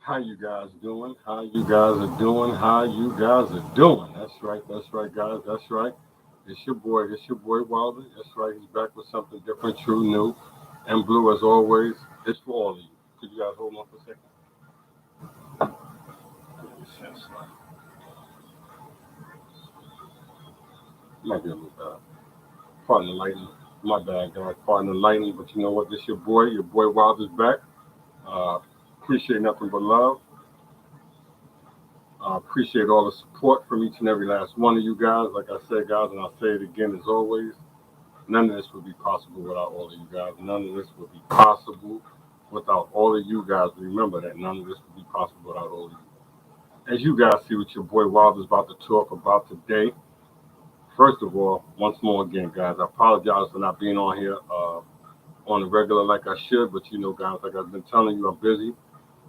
How you guys doing? How you guys are doing? How you guys are doing? That's right, guys. That's right. It's your boy Wilder. That's right. He's back with something different, true, new, and blue as always. It's for all of you. Could you guys hold on for a second? Yes, might be a little bad. Pardon the lightning. My bad, guys. Pardon the lightning, but you know what? This your boy. Your boy Wilder's back. Uh, appreciate nothing but love. Appreciate all the support from each and every last one of you guys. Like I said, guys, and I'll say it again as always. None of this would be possible without all of you guys. None of this would be possible without all of you guys. Remember that none of this would be possible without all of you. As you guys see what your boy Wilder's about to talk about today, first of all, once more again, guys, I apologize for not being on here on the regular like I should, but you know, guys, like I've been telling you, I'm busy,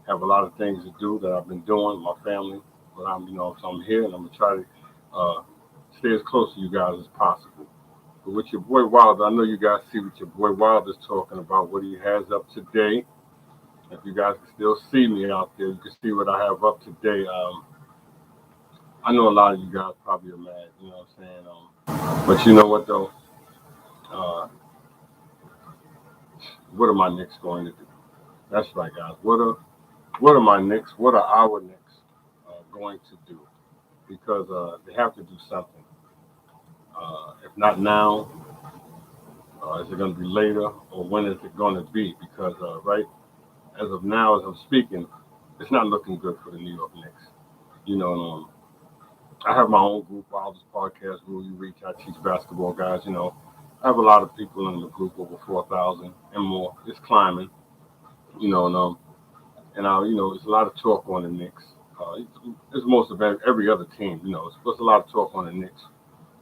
have a lot of things to do that I've been doing, my family, but so I'm here and I'm gonna try to uh, stay as close to you guys as possible. But with your boy Wilder, I know you guys see what your boy Wilder's talking about, what he has up today. If you guys can still see me out there, you can see what I have up today. I know a lot of you guys probably are mad, you know what I'm saying? But you know what though? Uh, what are my Knicks going to do? That's right, guys. What are my Knicks? What are our Knicks going to do? Because they have to do something. If not now, is it going to be later, or when is it going to be? Because right as of now, as I'm speaking, it's not looking good for the New York Knicks. You know, I have my own group, Wildest Podcast Rule. You reach, I teach basketball guys. You know, I have a lot of people in the group, over 4,000 and more. It's climbing. You know, there's a lot of talk on the Knicks. It's most of every other team. You know, there's a lot of talk on the Knicks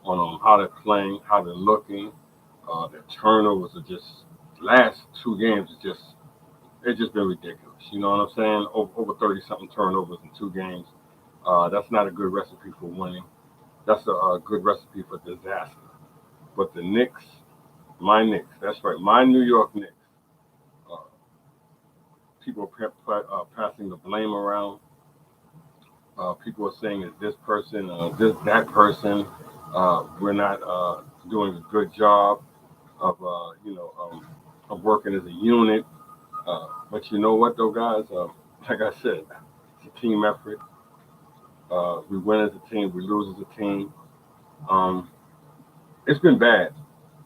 on how they're playing, how they're looking. Their turnovers are just last two games is just it's just been ridiculous. You know what I'm saying? Over 30 something turnovers in two games. That's not a good recipe for winning. That's a good recipe for disaster. But the Knicks, my Knicks, that's right, my New York Knicks. Uh, People are passing the blame around. People are saying it's this person, that person. We're not doing a good job of of working as a unit. But you know what though, guys? Like I said, it's a team effort. We win as a team, we lose as a team. Um, it's been bad.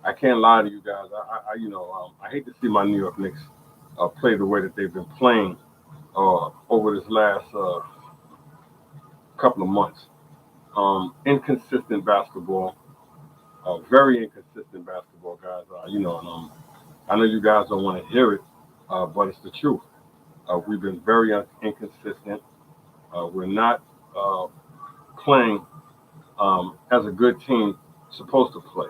I can't lie to you guys. I hate to see my New York Knicks play the way that they've been playing over this last couple of months. Inconsistent basketball, very inconsistent basketball, guys. I know you guys don't want to hear it, but it's the truth. We've been very inconsistent. We're not playing as a good team supposed to play.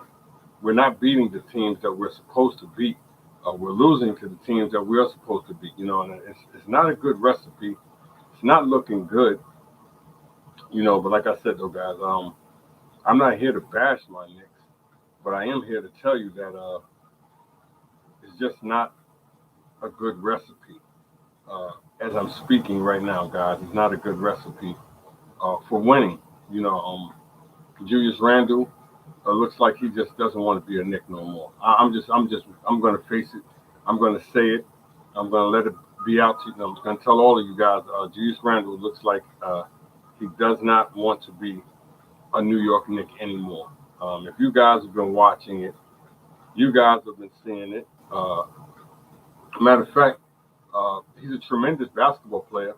We're not beating the teams that we're supposed to beat. We're losing to the teams that we're supposed to beat. You know, and it's not a good recipe. It's not looking good. You know, but like I said though, guys, I'm not here to bash my Knicks, but I am here to tell you that it's just not a good recipe. Uh, as I'm speaking right now, guys, it's not a good recipe for winning. You know, Julius Randle looks like he just doesn't want to be a Knick no more. I'm going to face it. I'm going to say it. I'm going to let it be out to you. I'm going to tell all of you guys, Julius Randle looks like he does not want to be a New York Knick anymore. If you guys have been watching it, you guys have been seeing it. Matter of fact, he's a tremendous basketball player.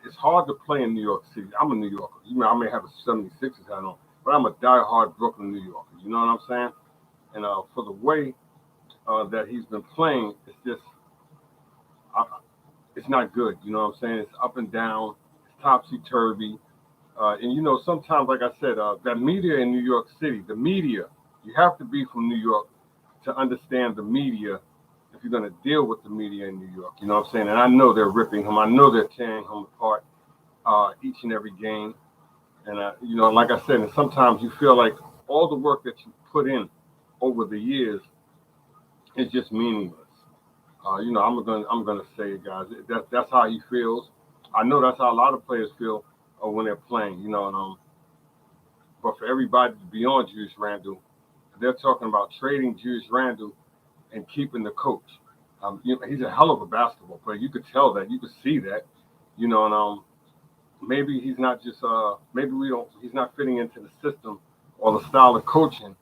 It's hard to play in New York City. I'm a New Yorker. You know, I may have a 76ers hat on, but I'm a diehard Brooklyn New Yorker. You know what I'm saying? And for the way that he's been playing, it's just, uh, it's not good. You know what I'm saying? It's up and down. It's topsy-turvy. And, you know, sometimes, like I said, that media in New York City, the media, you have to be from New York to understand the media if you're going to deal with the media in New York. You know what I'm saying? And I know they're ripping him. I know they're tearing him apart each and every game. And, like I said, and sometimes you feel like all the work that you put in over the years is just meaningless. I'm gonna say it, guys. That's how he feels. I know that's how a lot of players feel when they're playing. But for everybody beyond Julius Randle, they're talking about trading Julius Randle and keeping the coach. He's a hell of a basketball player. You could tell that. You could see that. And maybe he's not just maybe we don't. He's not fitting into the system or the style of coaching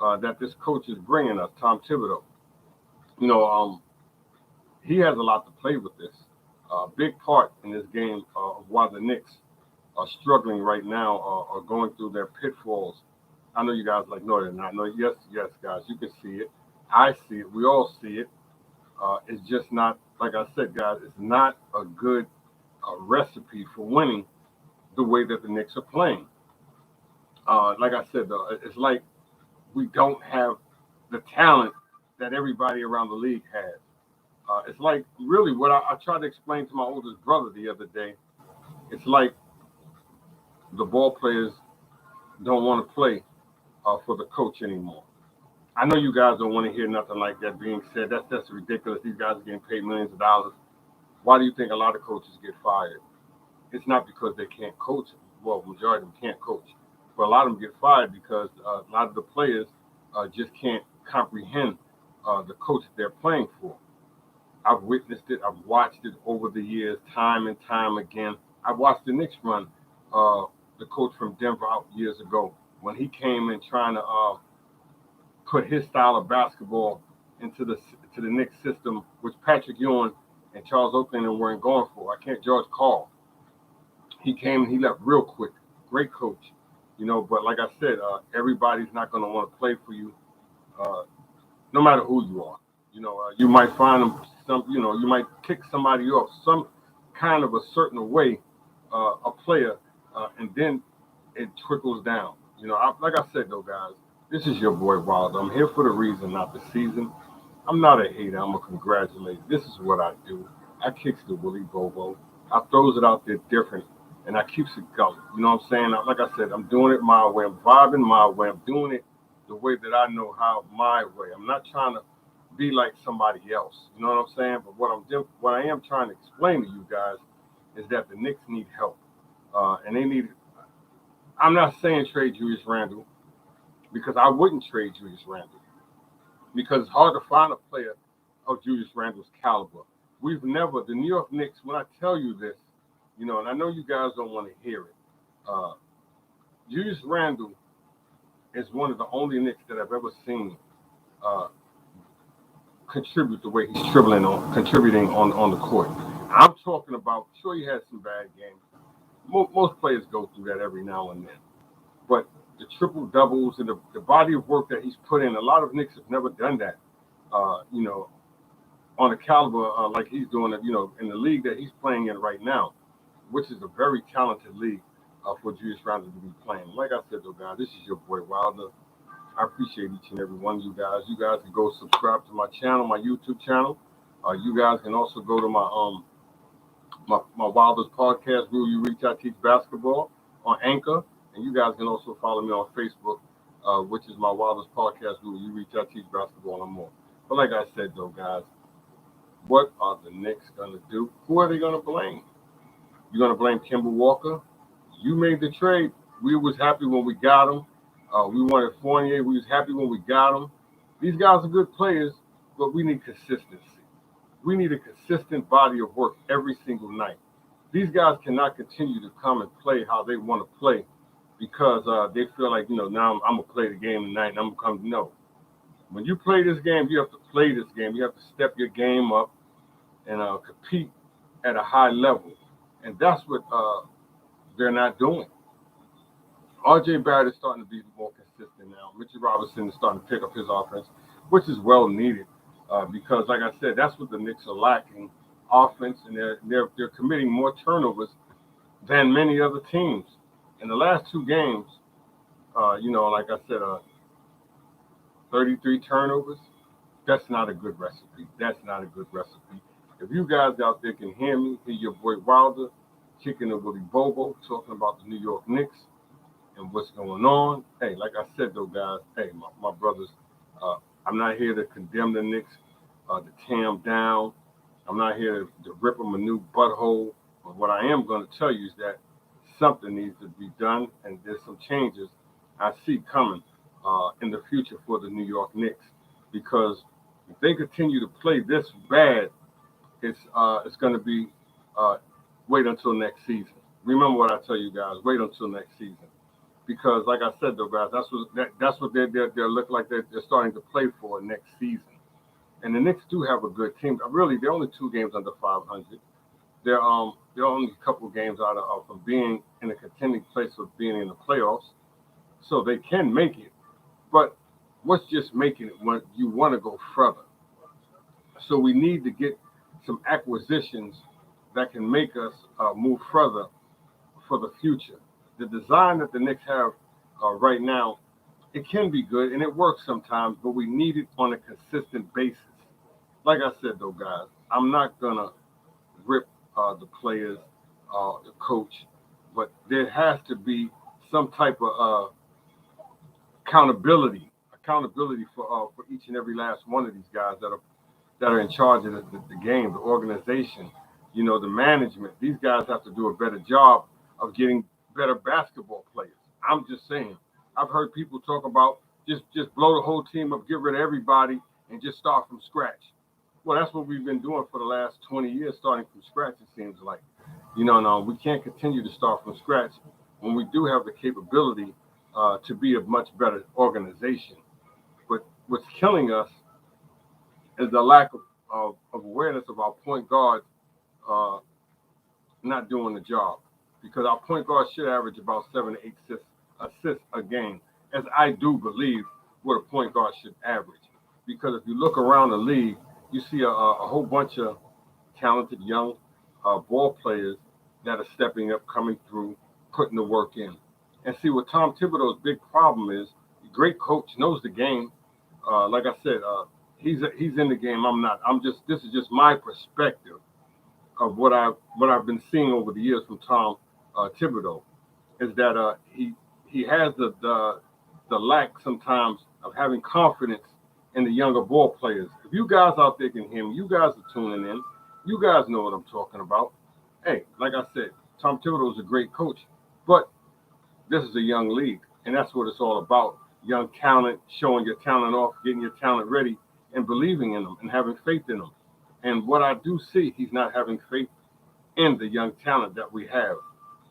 that this coach is bringing us, Tom Thibodeau. You know, he has a lot to play with this. Big part in this game of why the Knicks are struggling right now or going through their pitfalls. I know you guys like, no, they're not. No, yes, guys, you can see it. I see it. We all see it. It's just not, like I said, guys, it's not a good recipe for winning the way that the Knicks are playing. Like I said, though, it's like we don't have the talent that everybody around the league has. It's like really what I tried to explain to my oldest brother the other day. It's like the ball players don't want to play for the coach anymore. I know you guys don't want to hear nothing like that being said. That's ridiculous. These guys are getting paid millions of dollars. Why do you think a lot of coaches get fired? It's not because they can't coach. Well, majority of them can't coach, but a lot of them get fired because a lot of the players just can't comprehend the coach that they're playing for. I've witnessed it. I've watched it over the years, time and time again. I watched the Knicks run the coach from Denver out years ago when he came in trying to put his style of basketball into the Knicks system, which Patrick Ewing and Charles Oakley weren't going for. I can't George Karl. He came and he left real quick. Great coach, But like I said, everybody's not going to want to play for you, no matter who you are. You might find them you might kick somebody off some kind of a certain way, a player, and then it trickles down. Like I said though, guys, this is your boy Wilder. I'm here for the reason, not the season. I'm not a hater. I'm a congratulator. This is what I do. I kicks the Willie Bobo. I throws it out there different, and I keeps it going. You know what I'm saying? Like I said, I'm doing it my way. I'm vibing my way. I'm doing it the way that I know how, my way. I'm not trying to be like somebody else. You know what I'm saying? But what I am trying to explain to you guys is that the Knicks need help, and they need. I'm not saying trade Julius Randle because I wouldn't trade Julius Randle because it's hard to find a player of Julius Randle's caliber. The New York Knicks, when I tell you this, and I know you guys don't want to hear it, Julius Randle is one of the only Knicks that I've ever seen contribute the way he's contributing on the court. I'm talking about, sure, he has some bad games. Most players go through that every now and then. But the triple doubles and the body of work that he's put in, a lot of Knicks have never done that, on a caliber like he's doing it, in the league that he's playing in right now, which is a very talented league for Julius Randle to be playing. Like I said, though, guys, this is your boy Wilder. I appreciate each and every one of you guys. You guys can go subscribe to my channel, my YouTube channel. You guys can also go to my Wilder's podcast, Rule You Reach, I Teach Basketball, on Anchor. And you guys can also follow me on Facebook, which is my Wilder's podcast, Rule You Reach, I Teach Basketball, and more. But like I said, though, guys, what are the Knicks going to do? Who are they going to blame? You're going to blame Kemba Walker? You made the trade. We was happy when we got him. We wanted Fournier. We was happy when we got him. These guys are good players, but we need consistency. We need a consistent body of work every single night. These guys cannot continue to come and play how they want to play because they feel like, now I'm going to play the game tonight and I'm going to come. No. When you play this game, you have to play this game. You have to step your game up and compete at a high level. And that's what they're not doing. R.J. Barrett is starting to be more consistent now. Richard Robinson is starting to pick up his offense, which is well needed because, like I said, that's what the Knicks are lacking, offense, and they're committing more turnovers than many other teams. In the last two games, like I said, 33 turnovers. That's not a good recipe. That's not a good recipe. If you guys out there can hear me, hear your boy Wilder, kicking the Willie Bobo, talking about the New York Knicks and what's going on. Hey, like I said, though, guys, hey, my brothers, I'm not here to condemn the Knicks. to tear them down. I'm not here to rip them a new butthole. But what I am going to tell you is that something needs to be done, and there's some changes I see coming in the future for the New York Knicks. Because if they continue to play this bad, it's going to be wait until next season. Remember what I tell you guys. Wait until next season. Because, like I said, though, guys, that's what they look like they're starting to play for next season. And the Knicks do have a good team. Really, they're only 2 games under 500. They're only a couple games out of being in a contending place of being in the playoffs, so they can make it. But what's just making it when you want to go further? So we need to get some acquisitions that can make us move further for the future. The design that the Knicks have right now, it can be good and it works sometimes, but we need it on a consistent basis. Like I said, though, guys, I'm not gonna rip the players, the coach, but there has to be some type of accountability for each and every last one of these guys that are in charge of the game, the organization, the management. These guys have to do a better job of getting better basketball players. I'm just saying. I've heard people talk about just blow the whole team up, get rid of everybody, and just start from scratch. Well, that's what we've been doing for the last 20 years, starting from scratch, it seems like. No, we can't continue to start from scratch when we do have the capability to be a much better organization. But what's killing us is the lack of awareness of our point guard uh, not doing the job. Because our point guard should average about 7 to 8 assists a game, as I do believe what a point guard should average. Because if you look around the league, you see a whole bunch of talented young ball players that are stepping up, coming through, putting the work in. And see what Tom Thibodeau's big problem is. Great coach, knows the game. Like I said, he's in the game. I'm not. This is just my perspective of what I've been seeing over the years from Tom Thibodeau, is that he has the lack sometimes of having confidence in the younger ball players. If you guys out there can hear me, you guys are tuning in. You guys know what I'm talking about. Hey, like I said, Tom Thibodeau is a great coach, but this is a young league, and that's what it's all about. Young talent, showing your talent off, getting your talent ready, and believing in them and having faith in them. And what I do see, he's not having faith in the young talent that we have.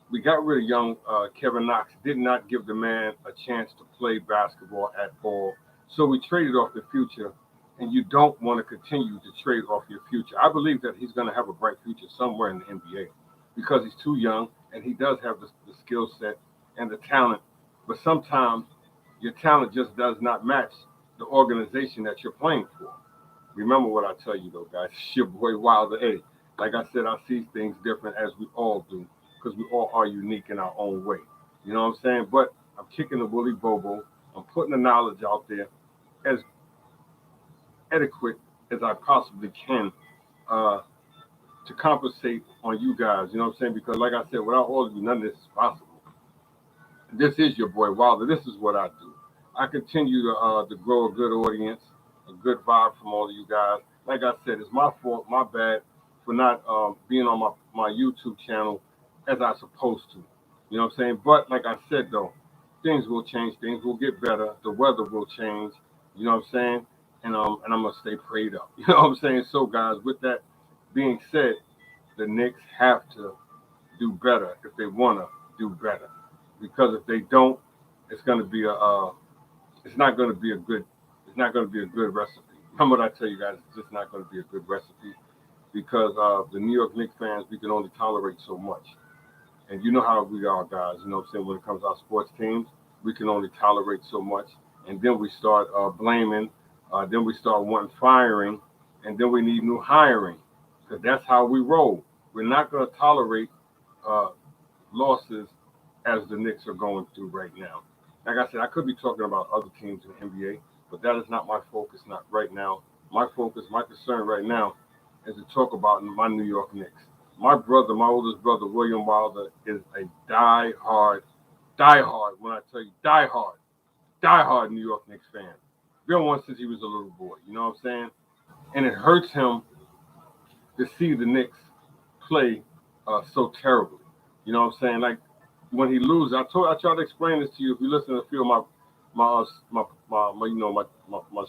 We got rid of young Kevin Knox, did not give the man a chance to play basketball at all. So we traded off the future, and you don't want to continue to trade off your future. I believe that he's going to have a bright future somewhere in the NBA because he's too young and he does have the skill set and the talent. But sometimes your talent just does not match the organization that you're playing for. Remember what I tell you, though, guys. It's your boy Wilder. Hey, like I said, I see things different as we all do because we all are unique in our own way. You know what I'm saying? But I'm kicking the woolly bobo. I'm putting the knowledge out there as adequate as I possibly can to compensate on you guys. You know what I'm saying? Because, like I said, without all of you, none of this is possible. This is your boy Wilder. This is what I do. I continue to grow a good audience, a good vibe from all of you guys. Like I said, it's my fault, my bad for not being on my YouTube channel as I supposed to. You know what I'm saying? But like I said, though, things will change. Things will get better. The weather will change. You know what I'm saying? And I'm gonna stay prayed up. You know what I'm saying? So, guys, with that being said, the Knicks have to do better if they wanna do better. Because if they don't, it's gonna be it's not gonna be a good recipe. Remember what I tell you guys? It's just not gonna be a good recipe because the New York Knicks fans, we can only tolerate so much. And you know how we are, guys. You know what I'm saying? When it comes to our sports teams, we can only tolerate so much. And then we start blaming. Then we start wanting firing. And then we need new hiring. Because that's how we roll. We're not going to tolerate losses as the Knicks are going through right now. Like I said, I could be talking about other teams in the NBA, but that is not my focus, not right now. My focus, my concern right now is to talk about my New York Knicks. My brother, my oldest brother, William Wilder, is a diehard, when I tell you diehard New York Knicks fan. Been one since he was a little boy. You know what I'm saying? and it hurts him to see the Knicks play so terribly. You know what I'm saying? Like when he loses, I tried to explain this to you. If you listen to a few of my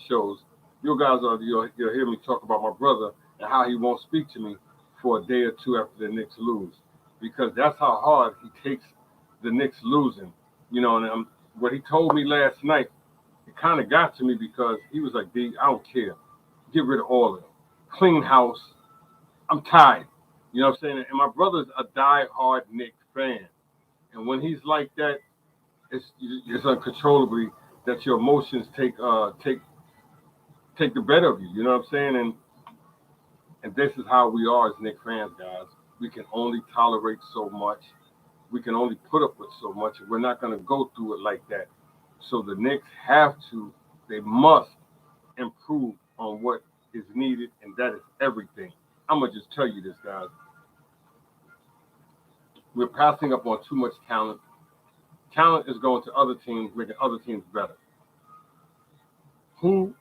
shows, you guys you'll hear me talk about my brother and how he won't speak to me for a day or two after the Knicks lose, because that's how hard he takes the Knicks losing. You know, and what he told me last night, it kind of got to me because he was like, "D, I don't care. Get rid of all of them. Clean house. I'm tired." You know what I'm saying? And my brother's a die-hard Knicks fan. And when he's like that, it's uncontrollably that your emotions take the better of you. You know what I'm saying? And this is how we are as Knicks fans, guys. We can only tolerate so much. We can only put up with so much. We're not going to go through it like that. So the Knicks they must improve on what is needed, and that is everything. I'm going to just tell you this, guys. We're passing up on too much talent. Talent is going to other teams, making other teams better. Who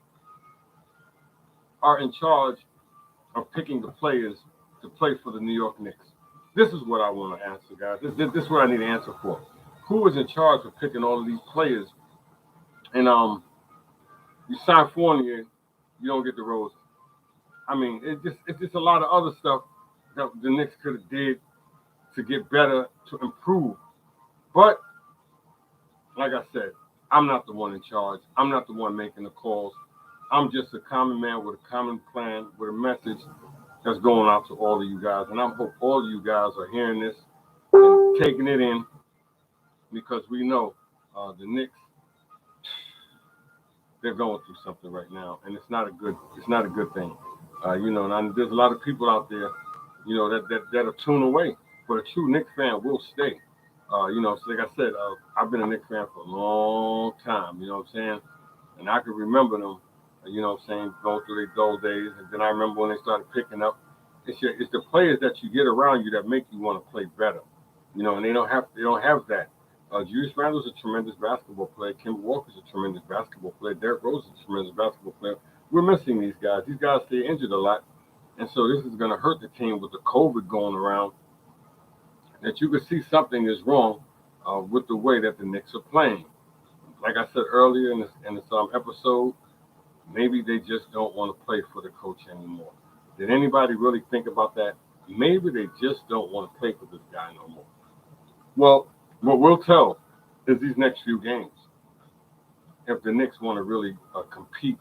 are in charge of picking the players to play for the New York Knicks? This is what I want to answer, guys. This is what I need an answer for. Who is in charge of picking all of these players? And you sign Fournier, you don't get the Rose. I mean, it's just a lot of other stuff that the Knicks could have did to get better, to improve. But like I said, I'm not the one in charge. I'm not the one making the calls. I'm just a common man with a common plan, with a message that's going out to all of you guys. And I hope all of you guys are hearing this and taking it in, because we know the Knicks, they're going through something right now, and it's not a good thing. And there's a lot of people out there, that'll tune away. But a true Knicks fan will stay. So like I said, I've been a Knicks fan for a long time. You know what I'm saying? And I can remember them. Going through their dull days, and then I remember when they started picking up. It's the players that you get around you that make you want to play better. And they don't have that. Julius Randle's a tremendous basketball player. Kemba Walker's a tremendous basketball player. Derrick Rose is a tremendous basketball player. We're missing these guys. These guys stay injured a lot, and so this is going to hurt the team with the COVID going around. That you can see something is wrong with the way that the Knicks are playing. Like I said earlier in this episode, maybe they just don't want to play for the coach anymore. Did anybody really think about that? Maybe they just don't want to play for this guy no more. Well, what we'll tell is these next few games, if the Knicks want to really compete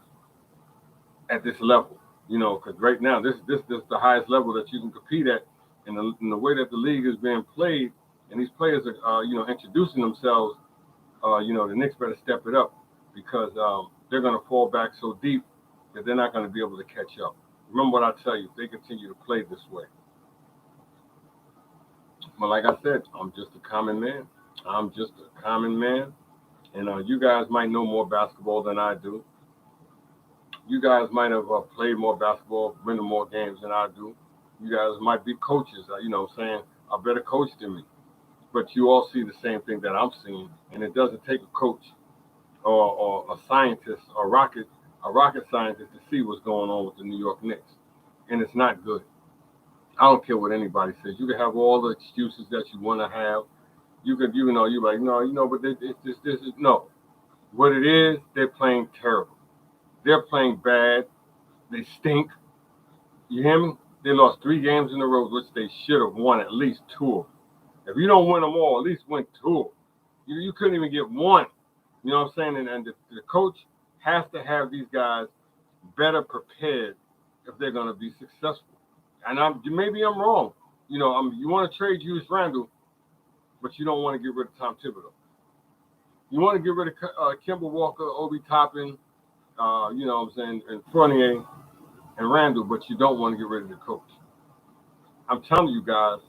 at this level, because right now this is the highest level that you can compete at, in the way that the league is being played, and these players are introducing themselves. The Knicks better step it up, because they're going to fall back so deep that they're not going to be able to catch up. Remember what I tell you, if they continue to play this way. But like I said, I'm just a common man. And you guys might know more basketball than I do. You guys might have played more basketball, been to more games than I do. You guys might be coaches, are better coached than me. But you all see the same thing that I'm seeing, and it doesn't take a coach or a scientist or a rocket scientist to see what's going on with the New York Knicks, and it's not good. I don't care what anybody says. You can have all the excuses that you want to have. You could, you're like, no, but this is no. What it is, they're playing terrible. They're playing bad. They stink. You hear me? They lost 3 games in a row, which they should have won at least 2 of them. If you don't win them all, at least win 2 of them. You couldn't even get 1. You know what I'm saying? And the coach has to have these guys better prepared if they're going to be successful. And maybe I'm wrong. You want to trade Julius Randle, but you don't want to get rid of Tom Thibodeau. You want to get rid of Kemba Walker, Obi Toppin, and Fournier and Randle, but you don't want to get rid of the coach. I'm telling you guys,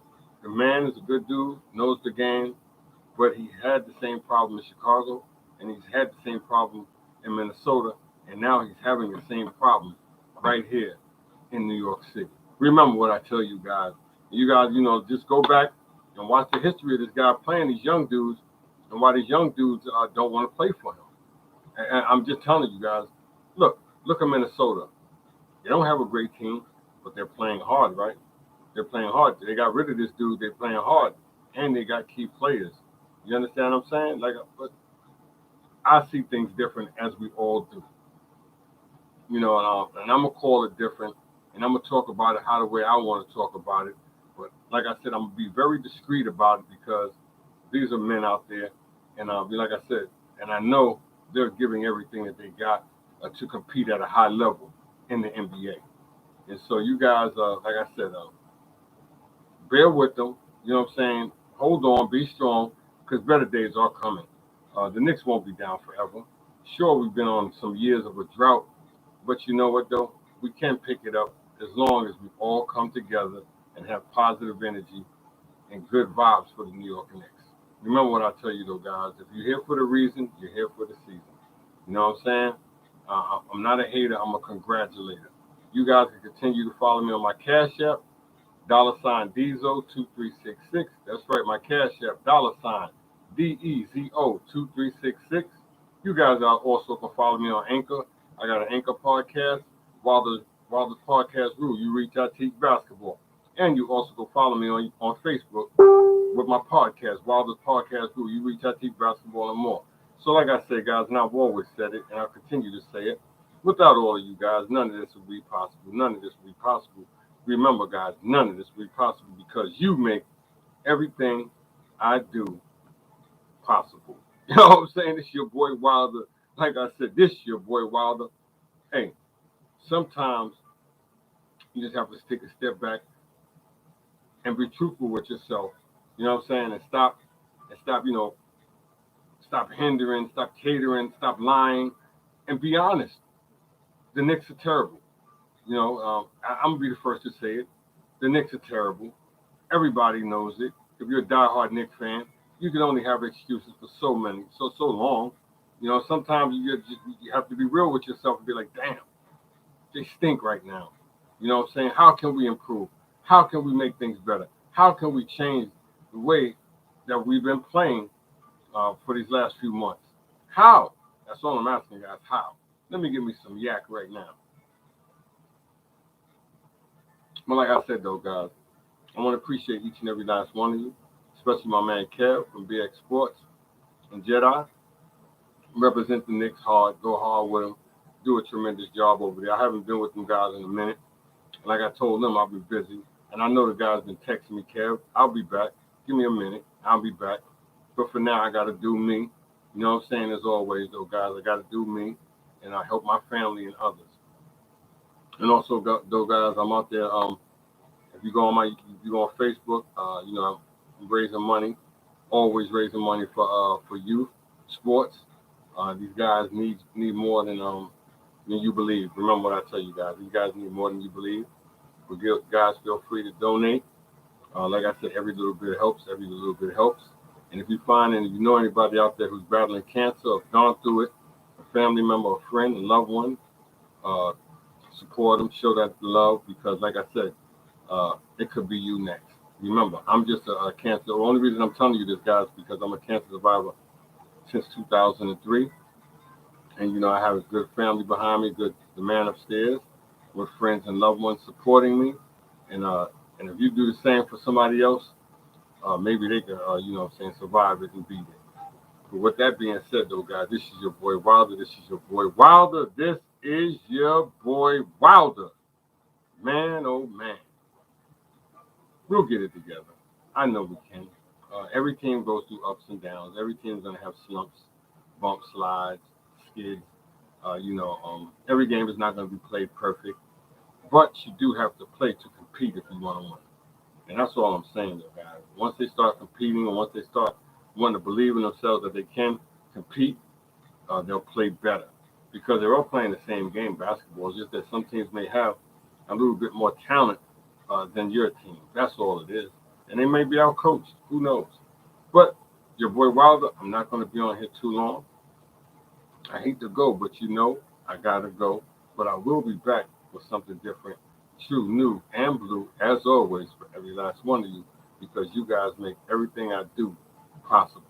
the man is a good dude, knows the game, but he had the same problem in Chicago, and he's had the same problem in Minnesota, and now he's having the same problem right here in New York City. Remember what I tell you guys. You guys, just go back and watch the history of this guy playing these young dudes, and why these young dudes don't want to play for him. And I'm just telling you guys, look at Minnesota. They don't have a great team, but they're playing hard, right? They're playing hard. They got rid of this dude. They're playing hard, and they got key players. You understand what I'm saying? Like, but I see things different as we all do. And I'm gonna call it different, and I'm gonna talk about it how the way I want to talk about it. But like I said, I'm gonna be very discreet about it because these are men out there, and like I said, and I know they're giving everything that they got to compete at a high level in the NBA. And so you guys, like I said, bear with them. You know what I'm saying? Hold on, be strong, because better days are coming. The Knicks won't be down forever. Sure, we've been on some years of a drought, but you know what though? We can pick it up as long as we all come together and have positive energy and good vibes for the New York Knicks. Remember what I tell you though, guys. If you're here for the reason, you're here for the season. You know what I'm saying? I'm not a hater. I'm a congratulator. You guys can continue to follow me on my Cash App, $dezo2366. That's right, my Cash App, $dezo2366. You guys also can follow me on Anchor. I got an Anchor podcast, Wilder's Podcast Rule. You reach out, teach basketball. And you also can follow me on Facebook with my podcast, Wilder's Podcast Rule. You reach out, teach basketball, and more. So like I said, guys, and I've always said it, and I'll continue to say it, without all of you guys, none of this would be possible. None of this would be possible. Remember, guys, none of this would be possible because you make everything I do possible. You know what I'm saying? This your boy Wilder. Like I said, this your boy Wilder. Hey, sometimes you just have to take a step back and be truthful with yourself. You know what I'm saying? And stop, stop hindering, stop catering, stop lying, and be honest. The Knicks are terrible. I'm gonna be the first to say it. The Knicks are terrible. Everybody knows it. If you're a diehard Knicks fan, you can only have excuses for so long. Sometimes you have to be real with yourself and be like, damn, they stink right now. You know what I'm saying? How can we improve? How can we make things better? How can we change the way that we've been playing for these last few months? How? That's all I'm asking, guys. How? Let me give me some yak right now. But like I said, though, guys, I want to appreciate each and every last one of you, especially my man Kev from BX Sports and Jedi. Represent the Knicks hard, go hard with them, do a tremendous job over there. I haven't been with them guys in a minute. Like I told them, I'll be busy. And I know the guys been texting me, Kev, I'll be back. Give me a minute. I'll be back. But for now, I got to do me. You know what I'm saying? As always, though, guys, I got to do me. And I help my family and others. And also, though, guys, I'm out there. If you go on Facebook, I'm raising money. Always raising money for youth sports. These guys need more than you believe. Remember what I tell you guys. These guys need more than you believe. But guys, feel free to donate. Like I said, every little bit helps. Every little bit helps. And if you find and if you know anybody out there who's battling cancer or gone through it, a family member, a friend, a loved one, support them, show that love because, like I said, it could be you next. Remember, I'm just a cancer. The only reason I'm telling you this, guys, is because I'm a cancer survivor since 2003. And, I have a good family behind me, the man upstairs with friends and loved ones supporting me. And if you do the same for somebody else, maybe they can, survive it and beat it. But with that being said, though, guys, this is your boy Wilder. This is your boy Wilder. This is your boy Wilder. Man, oh, man. We'll get it together. I know we can. Every team goes through ups and downs. Every team's going to have slumps, bumps, slides, skids. Every game is not going to be played perfect. But you do have to play to compete if you want to win. And that's all I'm saying, though, guys. Once they start competing and once they start wanting to believe in themselves that they can compete, they'll play better. Because they're all playing the same game, basketball. It's just that some teams may have a little bit more talent than your team. That's all it is. And they may be out-coached. Who knows? But your boy Wilder, I'm not going to be on here too long. I hate to go, but I got to go. But I will be back with something different, true, new, and blue, as always, for every last one of you, because you guys make everything I do possible.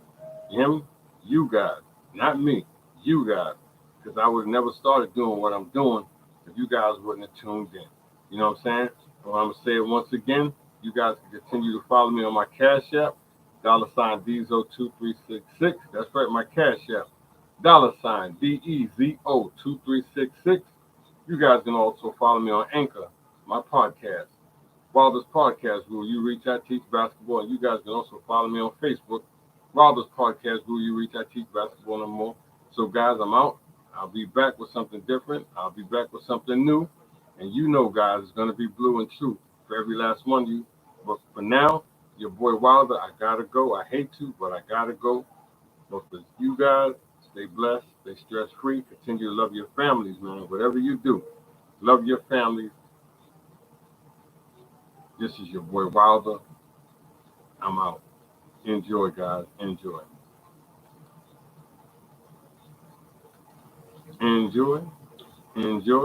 You hear me? You guys, not me. You guys. Because I would have never started doing what I'm doing if you guys wouldn't have tuned in. You know what I'm saying? Well, I'm going to say it once again. You guys can continue to follow me on my Cash App, $ dezo2366. That's right, my Cash App, $ dezo2366. You guys can also follow me on Anchor, my podcast. Wilder's Podcast Rule You Reach I Teach Basketball. And you guys can also follow me on Facebook, Wilder's Podcast Rule You Reach I Teach Basketball and more. So guys, I'm out. I'll be back with something different. I'll be back with something new. And you know, guys, it's going to be blue and true for every last one of you. But for now, your boy Wilder, I got to go. I hate to, but I got to go. But for you guys, stay blessed, stay stress-free. Continue to love your families, man. Whatever you do, love your families. This is your boy Wilder. I'm out. Enjoy, guys. Enjoy. Enjoy. Enjoy.